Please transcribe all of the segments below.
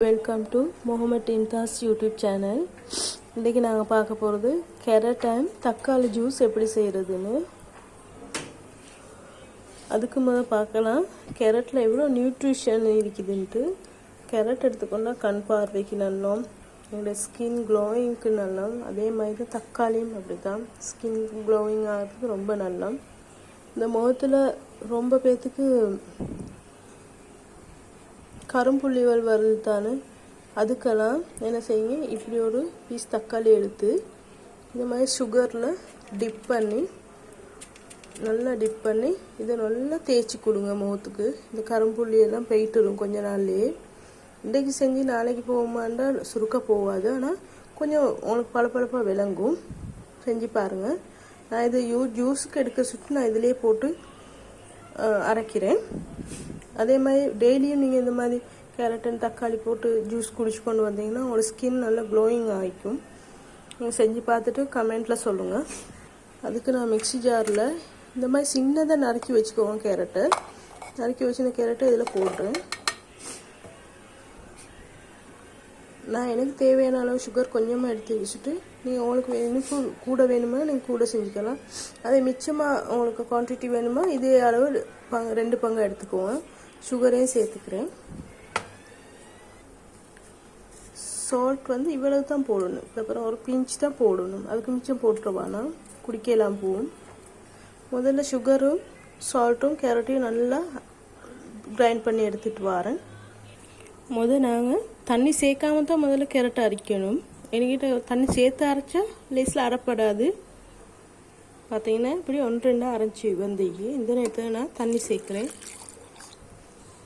Welcome to Mohammed Imtiaz YouTube channel. இன்றைக்கி நாங்கள் பார்க்க போகிறது கேரட் அண்ட் தக்காளி ஜூஸ் எப்படி செய்கிறதுன்னு. அதுக்கு முதல் பார்க்கலாம் கேரட்டில் எவ்வளோ நியூட்ரிஷன் இருக்குதுன்ட்டு. கேரட் எடுத்துக்கொண்டா கண் பார்வைக்கு நல்லோம், என்னோடய ஸ்கின் க்ளோயிங்க்கு நல்லோம். அதே மாதிரி தான் தக்காளியும் அப்படி தான், ஸ்கின் க்ளோயிங் ஆகிறதுக்கு ரொம்ப நல்லோம். இந்த முகத்தில் ரொம்ப பேர்த்துக்கு கரும்புள்ளிகள் வருது தானே, அதுக்கெல்லாம் என்ன செய்யுங்க, இப்படி ஒரு பீஸ் தக்காளி எடுத்து இந்த மாதிரி சுகரில் டிப் பண்ணி இதை நல்லா தேய்ச்சி கொடுங்க முகத்துக்கு. இந்த கரும்புள்ளியெல்லாம் போயிட்டுரும் கொஞ்ச நாள்லேயே. இன்றைக்கு செஞ்சு நாளைக்கு போகுமாண்டா சுருக்க போகாது, ஆனால் கொஞ்சம் உங்களுக்கு பளபளப்பாக விளங்கும். செஞ்சு பாருங்கள். நான் இதை ஜூஸுக்கு எடுக்க சுட்டு நான் இதிலே போட்டு அரைக்கிறேன். அதே மாதிரி டெய்லியும் நீங்கள் இந்த மாதிரி கேரட் அண்ட் தக்காளி போட்டு ஜூஸ் குடிச்சு கொண்டு வந்தீங்கன்னா உங்களோட ஸ்கின் நல்லா க்ளோயிங் ஆகிக்கும். நீங்கள் செஞ்சு பார்த்துட்டு கமெண்ட்டில் சொல்லுங்கள். அதுக்கு நான் மிக்ஸி ஜாரில் இந்த மாதிரி சின்னதாக நறுக்கி வச்சுக்கோங்க. கேரட்டை நறுக்கி வச்சு இந்த கேரட்டை இதில் போடுறேன். நான் எனக்கு தேவையான அளவு சுகர் கொஞ்சமாக எடுத்து வச்சுட்டு, நீங்கள் உங்களுக்கு இனிப்பு கூட வேணுமா நீங்கள் கூட செஞ்சுக்கலாம். அதே மிச்சமாக உங்களுக்கு குவான்டிட்டி வேணுமா இதே அளவு 2 பங்கு எடுத்துக்குவோம். சுகரையும் சேர்த்துக்கிறேன். சால்ட் இவ்வளவு தான் போடணும். அப்புறம் ஒரு பிஞ்ச் தான் போடணும், அதுக்கு மிச்சம் போட்டுருவானா குடிக்கலாம் போகும். முதல்ல சுகரும் சால்ட்டும் கேரட்டையும் நல்லா கிரைண்ட் பண்ணி எடுத்துகிட்டு வரேன். நாங்கள் தண்ணி சேர்க்காம தான் முதல்ல கேரட்டை அரைக்கணும். என்கிட்ட தண்ணி சேர்த்து அரைச்சா லேஸில் அரைப்படாது. பார்த்தீங்கன்னா இப்படி 1-2 அரைச்சி வந்தீங்க. இந்த நேரத்தில் நான் தண்ணி சேர்க்குறேன்.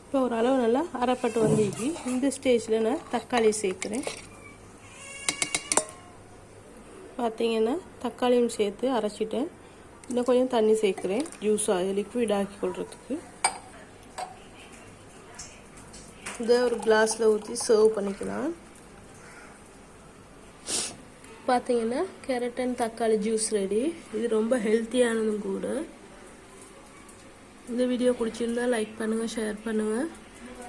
இப்போ ஓரளவு நல்லா அரைப்பட்டு வந்தீங்க. இந்த ஸ்டேஜில் நான் தக்காளி சேர்க்குறேன். பார்த்தீங்கன்னா தக்காளியும் சேர்த்து அரைச்சிட்டேன். இன்னும் கொஞ்சம் தண்ணி சேர்க்குறேன், ஜூஸாக லிக்விட் ஆக்கி கொள்றதுக்கு. இதை ஒரு கிளாஸில் ஊற்றி சர்வ் பண்ணிக்கலாம். பார்த்தீங்கன்னா கேரட் அண்ட் தக்காளி ஜூஸ் ரெடி. இது ரொம்ப ஹெல்த்தியானதும் கூட. இந்த வீடியோ பிடிச்சிருந்தா லைக் பண்ணுங்கள், ஷேர் பண்ணுங்கள்,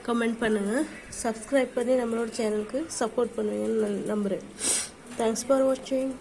கமெண்ட் பண்ணுங்கள், சப்ஸ்கிரைப் பண்ணி நம்மளோட சேனலுக்கு சப்போர்ட் பண்ணுவீங்கன்னு நம்புகிறேன். தேங்க்ஸ் ஃபார் வாட்சிங்.